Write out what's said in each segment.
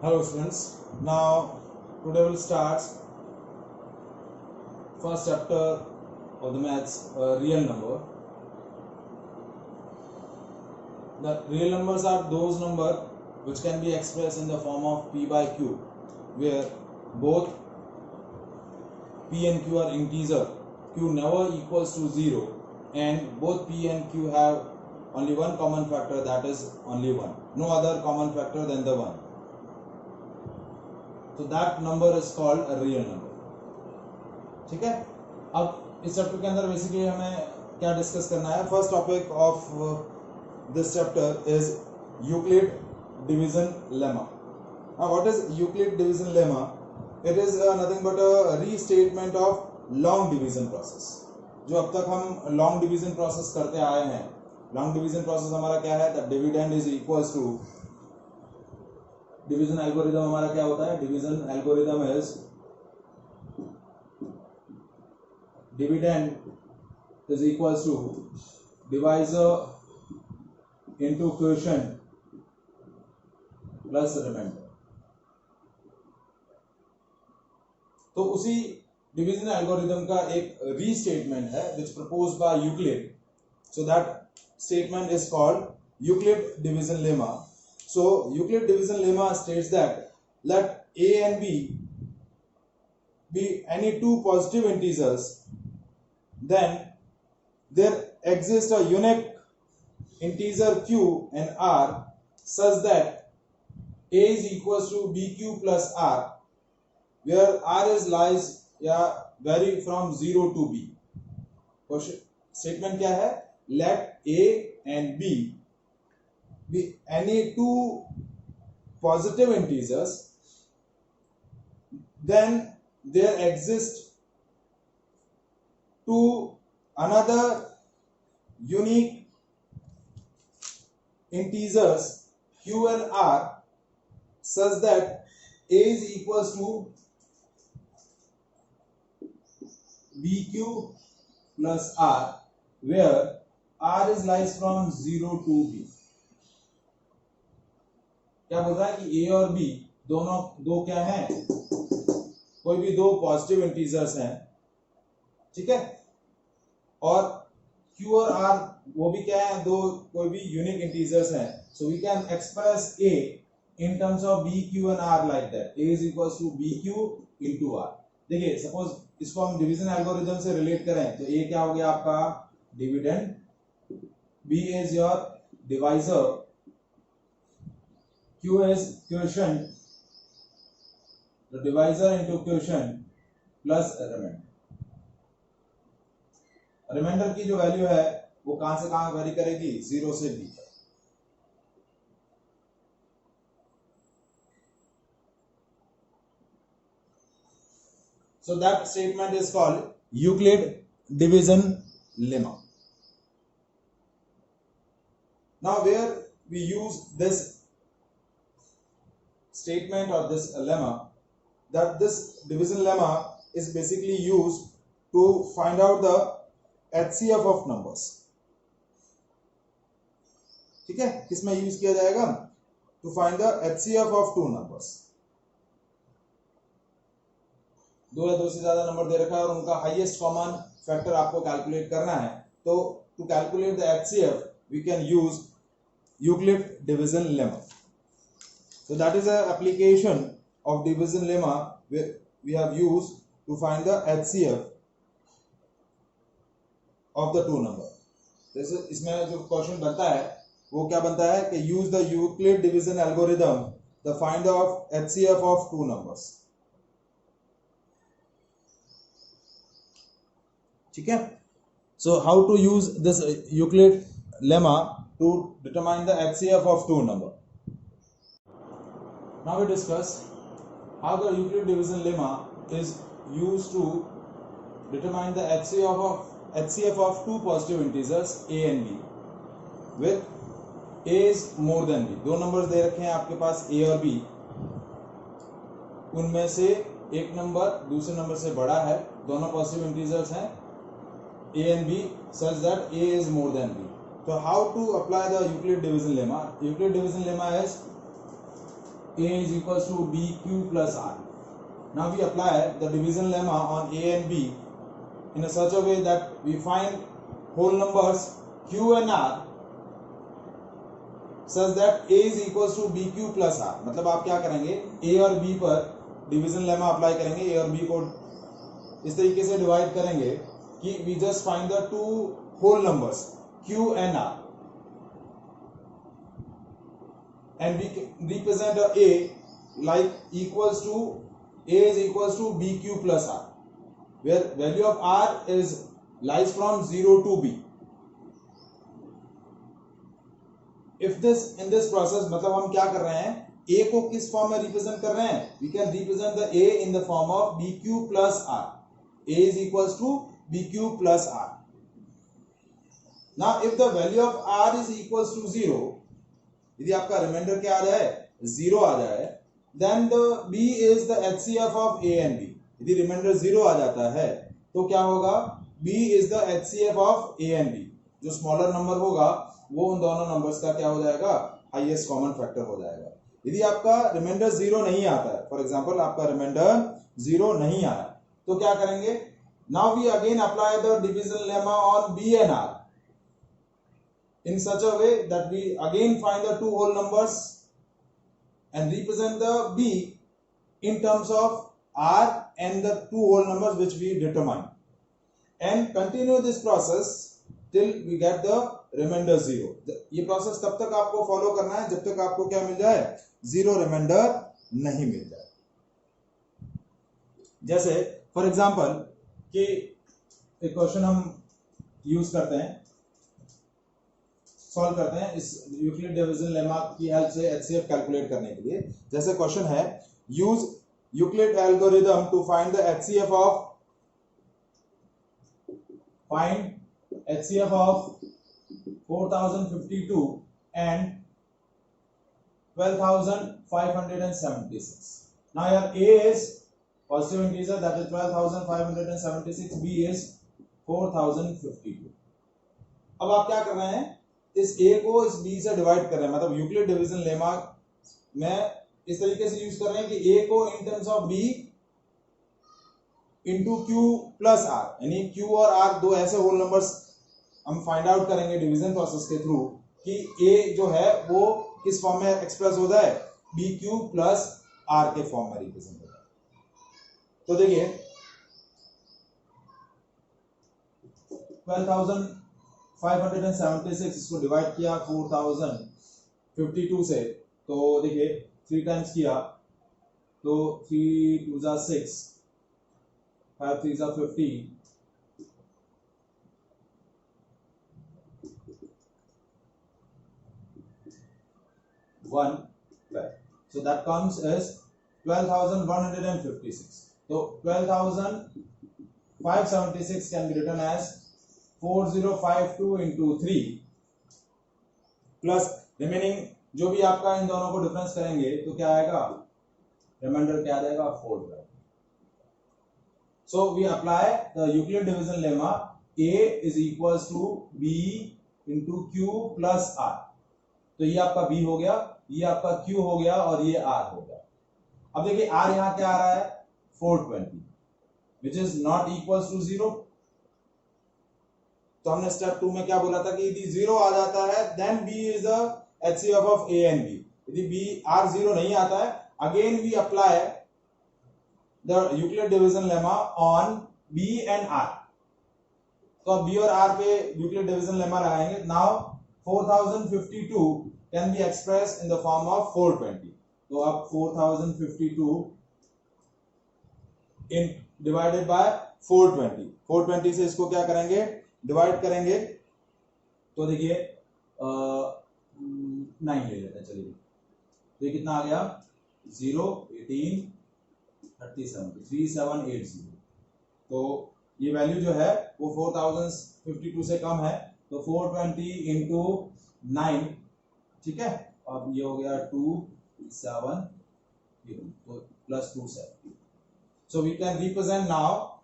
Hello students, now today we'll start first chapter of the maths, real number. The real numbers are those numbers which can be expressed in the form of p by q, where both p and q are integer, q never equals to 0, and both p and q have only one common factor, that is only 1, no other common factor than the 1. तो that number is called a real number. ठीक है, अब इस chapter के अंदर basically हमें क्या discuss करना है. First topic of this chapter is Euclid division lemma. What is Euclid division lemma? It is nothing but a restatement of long division process. जो अब तक हम लॉन्ग डिवीजन प्रोसेस करते आए हैं, लॉन्ग डिवीजन प्रोसेस हमारा क्या है? That dividend is equals to division algorithm. हमारा क्या होता है? Division algorithm is dividend is equals to divisor into quotient plus remainder. तो उसी डिवीजन एल्गोरिथम का एक रीस्टेटमेंट है which proposed by Euclid. So that statement is called Euclid division lemma. So Euclid division lemma states that let a and b be any two positive integers, then there exists a unique integer q and r such that a is equals to bq plus r, where r is lies vary from 0 to b. Statement क्या है? Let a and b be any two positive integers, then there exist two another unique integers q and r such that a is equals to bq plus r, where r is lies from 0 to b. क्या बोल रहा है कि a और b दोनों दो क्या हैं? कोई भी दो पॉजिटिव इंटीजर्स हैं. ठीक है, और q और r वो भी क्या है? दो कोई भी यूनिक इंटीजर्स हैं. So we can express a in terms of b, q and r like that. a is equals to bq into r. देखिए, सपोज इसको हम डिवीजन एल्गोरिथम से रिलेट करें तो a क्या हो गया आपका? Dividend. b is your divisor, q is quotient, the divisor into quotient plus remainder. Remainder की जो वैल्यू है वो कहां से कहां वेरी करेगी? 0 से b तक. So that statement is called Euclid division lemma. Now where we use this statement or this lemma, that this division lemma is basically used to find out the HCF of numbers. ठीक है, किसमें use किया जाएगा? To find the HCF of two numbers. दो या दो से ज्यादा नंबर दे रखा है और उनका हाईएस्ट कॉमन फैक्टर आपको कैलकुलेट करना है. तो to calculate the HCF we can use Euclid division lemma. So that is an application of division lemma where we have used to find the HCF of the two number. जैसे इसमें जो question बनता है वो क्या बनता है कि use the Euclid division algorithm the find of HCF of two numbers. ठीक है, so how to use this Euclid lemma to determine the HCF of two number. Now we discuss how the Euclid division lemma is used to determine the HCF of two positive integers a and b, with a is more than b. दो numbers they रखे हैं आपके पास a और b, उनमें से एक number दूसरे number से बड़ा है, दोनों पॉजिटिव इंटीजर्स हैं a and b such that a is more than b. So how to apply the Euclid division lemma? Euclid division lemma is A is equals to BQ plus R. Now we apply the division lemma on A and B in a such a way that we find whole numbers Q and R such that A is equals to BQ plus R. मतलब आप क्या करेंगे, A और B पर division lemma apply करेंगे, A और B को इस तरीके से डिवाइड करेंगे कि we just find the two whole numbers Q and R and we represent A like equals to A is equals to BQ plus R, where value of R is lies from 0 to B. If this in this process मतलब हम क्या कर रहे हैं, A को किस form में represent कर रहे हैं, we can represent the A in the form of BQ plus R. A is equals to BQ plus R. Now if the value of R is equals to 0, यदि आपका reminder क्या आ जाए, 0 आ जाए, then the B is the HCF of A and B. यदि reminder 0 आ जाता है तो क्या होगा, B is the HCF of A and B. जो स्मॉलर नंबर होगा वो उन दोनों नंबर्स का क्या हो जाएगा, हाईएस्ट कॉमन फैक्टर हो जाएगा. यदि आपका रिमाइंडर 0 नहीं आता है, फॉर एग्जांपल आपका रिमाइंडर 0 नहीं आया, तो क्या करेंगे, now we again apply the division lemma on B and R in such a way that we again find the two whole numbers and represent the B in terms of R and the two whole numbers which we determine, and continue this process till we get the remainder 0. ये process तब तक आपको follow करना है जब तक आपको क्या मिल जाए, 0 remainder नहीं मिल जाए. जैसे फॉर एग्जाम्पल कि एक क्वेश्चन हम यूज करते हैं, सॉल्व करते हैं इस यूक्लिड डिवीजन लेमा की हेल्प से एचसीएफ कैलकुलेट करने के लिए. जैसे क्वेश्चन है, use Euclid algorithm to find the HCF of 4052 and 12576. now here A is positive integer, that is 12576, B is 4052. अब आप क्या कर रहे हैं, इस A को इस B से डिवाइड कर रहे हैं, मतलब यूक्लिड डिवीजन लेमा में इस तरीके से यूज कर रहे हैं कि A को इन terms of B into Q plus R, यानी Q और R दो ऐसे होल नंबर्स हम फाइंड आउट करेंगे डिवीजन प्रोसेस के थ्रू कि A जो है वो किस फॉर्म में एक्सप्रेस होता है, BQ प्लस R के फॉर्म में रिप्रेजेंट होता है. तो देखिए 12576 इसको डिवाइड किया 4052 से, तो देखिए 3 टाइम्स किया तो 3 2 जा 6, 5 3 जा 50, 1 12, so that comes as 12,156. So 12,576 can be written as 4052 into 3 plus remaining जो भी आपका इन दोनों को डिफरेंस करेंगे तो क्या आएगा, रिमाइंडर क्या आ जाएगा, 4 जाएगा. So we apply the Euclid division lemma, A is equals to B into Q plus R. तो ये आपका B हो गया, ये आपका Q हो गया और ये R हो गया. अब देखिए R यहाँ क्या आ रहा है, 420, which is not equals to 0. तो हमने स्टेप 2 में क्या बोला था कि यदि 0 आ जाता है then B is the HCF of A and B. यदि B R 0 नहीं आता है, again we apply the Euclid division lemma on B and R. तो अब B और R पे Euclid division lemma लगाएंगे. Now 4052 can be expressed in the form of 420. तो अब 4052 in divided by 420. 420 से इसको क्या करेंगे, डिवाइड करेंगे, तो देखिए 9 ले लेते हैं. चलिए तो ये कितना आ गया, 0 18 37 3780. तो ये वैल्यू जो है वो 4052 से कम है, तो 420 इंटू 9, ठीक है. अब ये हो गया 2 7 तो plus 2 7. So we can represent now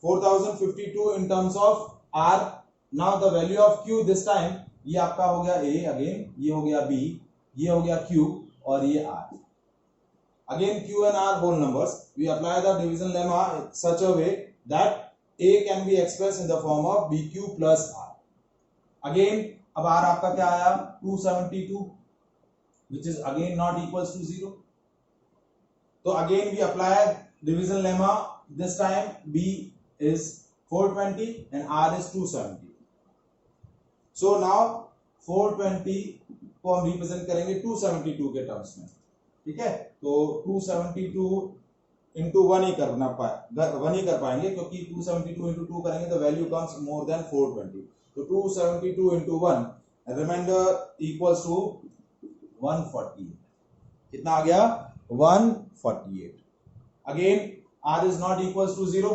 4052 in terms of R. Now the value of Q this time, ये आपका हो गया A अगेन, ये हो गया B, ये हो गया Q और ये R. again Q and R whole numbers, we apply the division lemma in such a way that A can be expressed in the form of BQ plus R. Again अब R आपका क्या आया 272, which is again not equals to 0. So again we apply division lemma. This time B is 420 and R is 270. So now 420 को हम represent करेंगे 272 के terms में, ठीक है। तो 272 इंटू 1 ही करना वन ही कर पाएंगे, क्योंकि 272 इंटू 2 करेंगे तो वैल्यू कम्स मोर देन 420। तो 272 इंटू 1 रिमाइंडर इक्वल्स टू 148। कितना आ गया 148। Again R is not equals to 0।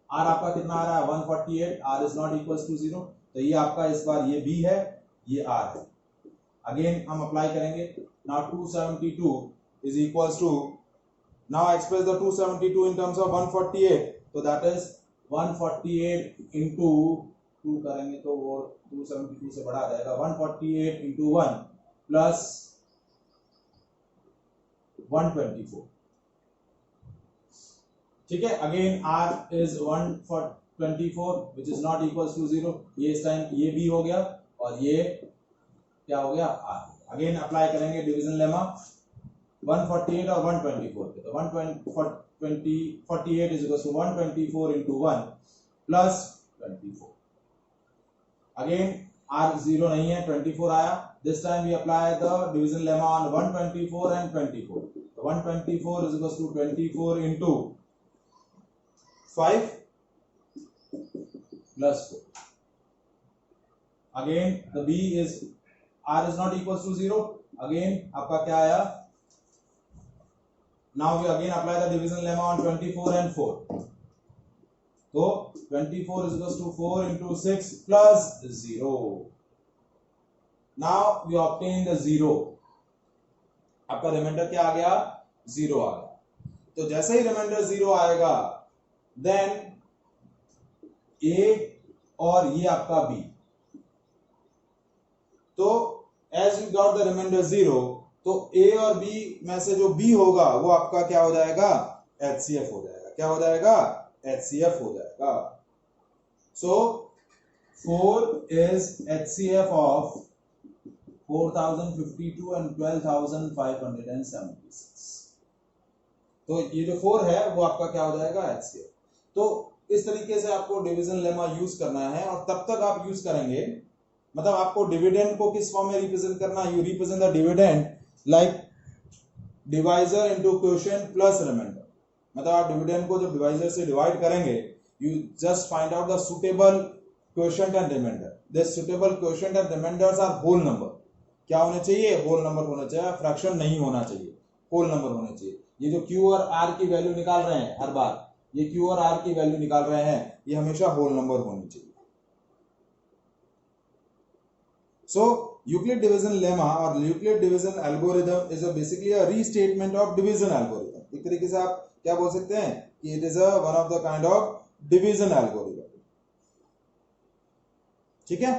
R आपका कितना आ रहा है 148, R is not equals to 0। तो ये आपका इस बार ये B है, ये R है। अगेन हम अप्लाई करेंगे। Now 272 is equals to, now express the 272 in terms of 148, so that is 148 into 2 करेंगे तो वो 272 से बड़ा आ जाएगा। 148 into 1 plus 124, ठीक है। Again R is 124 which is not equals to 0। ये इस टाइम ये B हो गया और ये क्या हो गया R। अगेन अप्लाई करेंगे डिवीजन लेमा 148 और 124 पे। तो 148 is equals to 124 into 1 plus 24। Again R 0 नहीं है, 24 आया। This time we apply the division lemma on 124 and 24। तो 124 is equals to 24 into 5 plus 4। Again the B is R is not equals to 0। Again आपका क्या आया, now we again apply the division lemma on 24 and 4। तो 24 is equals to 4 into 6 plus 0। now we obtain the 0। आपका reminder क्या आ गया 0 आ गया। तो जैसे ही रिमाइंडर 0 आएगा देन A और ये आपका B। तो as you got the remainder 0, तो A और B में से जो B होगा वो आपका क्या हो जाएगा HCF हो जाएगा। क्या हो जाएगा HCF हो जाएगा। So 4 is HCF of 4052 and 12576। तो ये जो 4 है वो आपका क्या हो जाएगा HCF। तो इस तरीके से आपको डिवीजन लेमा यूज करना है और तब तक आप यूज करेंगे, मतलब आपको डिविडेंड को किस फॉर्म में रिप्रेजेंट करना है। You represent the dividend like divisor into quotient plus remainder. मतलब आप डिविडेंड को जब डिवाइजर से डिवाइड करेंगे you just find out the suitable quotient and remainder. The suitable quotient and remainders are whole number. क्या होने चाहिए होल नंबर होना चाहिए, फ्रैक्शन नहीं होना चाहिए, होल नंबर होने चाहिए। ये जो Q और R की वैल्यू निकाल रहे हैं हर बार, ये Q और R की वैल्यू निकाल रहे हैं, ये हमेशा होल नंबर होनी चाहिए। So Euclid division lemma or Euclid division algorithm is basically a restatement of division algorithm। एक तरीके से आप क्या बोल सकते हैं कि it is one of the kind of division algorithm। ठीक है।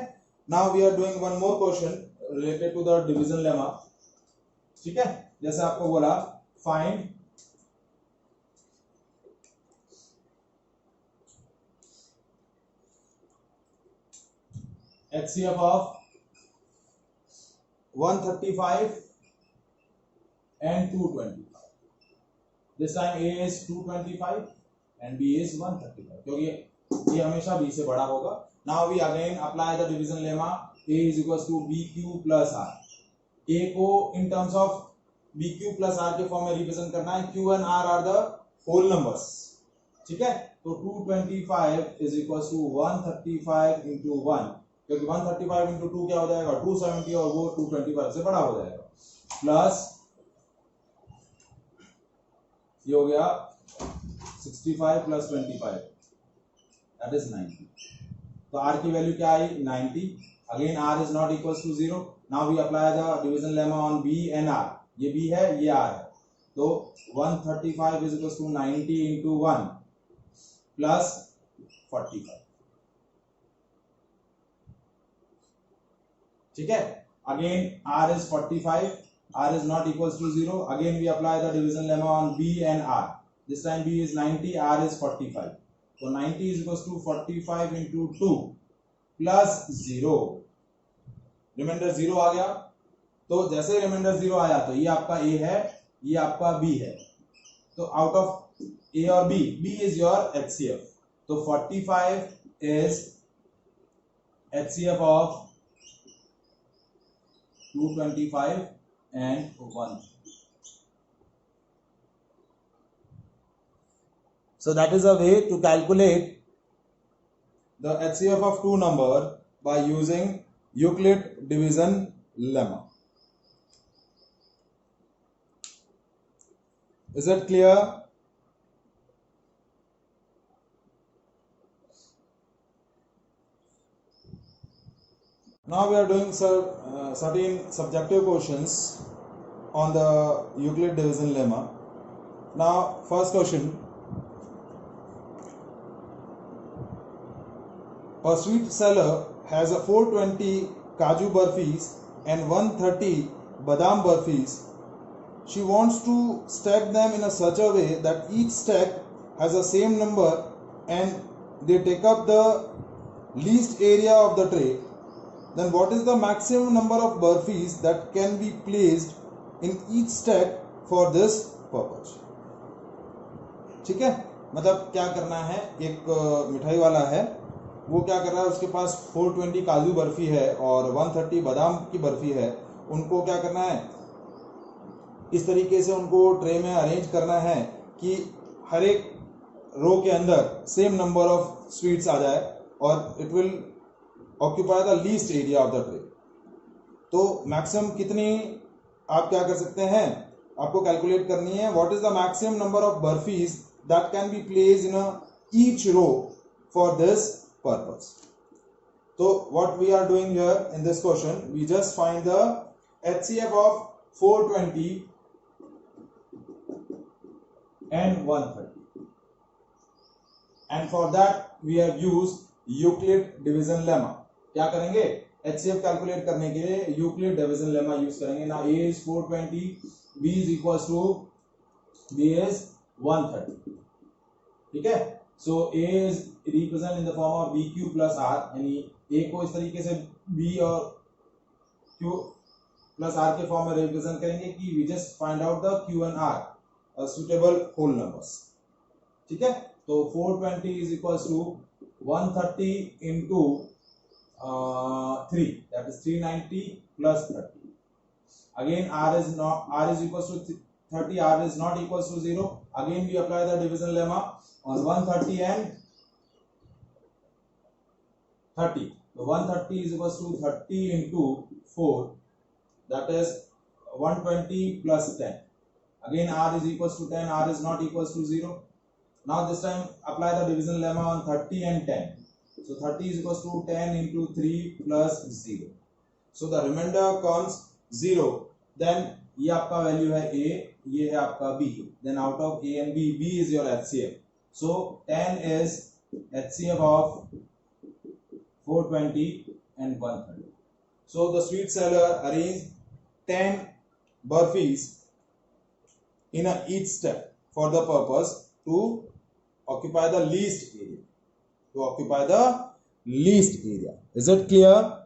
Now we are doing one more question related to the division lemma। ठीक है, जैसे आपको बोला find HCF of 135 and 225। This time A is 225 and B is 135, क्योंकि ये हमेशा B से बड़ा होगा। Now we again apply the division lemma A is equals to BQ plus R। A को in terms of BQ plus R के form में represent करना है। Q and R are the whole numbers। ठीक है, तो 225 is equals to 135 into 1, क्योंकि 135 into 2 क्या हो जाएगा 270 और वो 225 से बड़ा हो जाएगा, प्लस ये हो गया 65 plus 25 that is 90। तो R की वैल्यू क्या आई 90। Again R is not equals to 0। now we apply the division lemma on B and R। ये B है ये R है, तो 135 is equals to 90 into 1 plus 45। ठीक है, again R is 45 R is not equals to 0. Again we apply the division lemma on B and R. This time B is 90, R is 45. So 90 is equals to 45 into 2 plus 0. Reminder 0 आ गया. तो जैसे reminder 0 आया तो ये आपका A है, ये आपका B है. तो आउट ऑफ A और B, B is your HCF. तो 45 is HCF of 225 and 1. So that is a way to calculate the HCF of two number by using Euclid division lemma. Is it clear? Now we are doing certain subjective questions on the Euclid division lemma. Now first question. A sweet seller has a 420 Kaju Barfis and 130 Badam Barfis. She wants to stack them in a such a way that each stack has the same number and they take up the least area of the tray. Then what is the maximum number of Barfis that can be placed in each stack for this purpose? ठीक है, मतलब क्या करना है, एक मिठाई वाला है, वो क्या कर रहा है, उसके पास 420 काजू बर्फी है और 130 बादाम की बर्फी है. उनको क्या करना है, इस तरीके से उनको ट्रे में अरेंज करना है कि हर एक रो के अंदर सेम नंबर ऑफ स्वीट्स आ जाए और it will occupy the least area of the tray. तो मैक्सिमम कितनी आप क्या कर सकते हैं, आपको कैलकुलेट करनी है what is the maximum number of barfis that can be placed in each row for this purpose. So what we are doing here in this question, we just find the HCF of 420 and 130, and for that we have used Euclid division lemma. क्या करेंगे, HCF calculate करने के लिए Euclid division lemma use करेंगे. Now A is 420, B is equals to B is 130. ठीक है. So A is represent in the form of BQ plus R, यानी A को इस तरीके से B और Q plus R के फॉर्म में रिप्रेजेंट करेंगे कि we just find out the Q and R suitable whole numbers. ठीक है. तो 420 is equals to 130 into 3, that is 390 plus 30. Again R is equals to 30, R is not equals to 0. Again we apply the division lemma on 130 and 30. So 130 is equals to 30 into 4, that is 120 plus 10. Again R is equals to 10, R is not equals to 0. Now this time apply the division lemma on 30 and 10. So 30 is equals to 10 into 3 plus 0. So the remainder comes 0. Then ये आपका value है A, ये है आपका B. Then out of A and B, B is your HCF. So 10 is HCF of 420 and 130. So the sweet seller arranged 10 burfis in each step for the purpose to occupy the least area. Is it clear?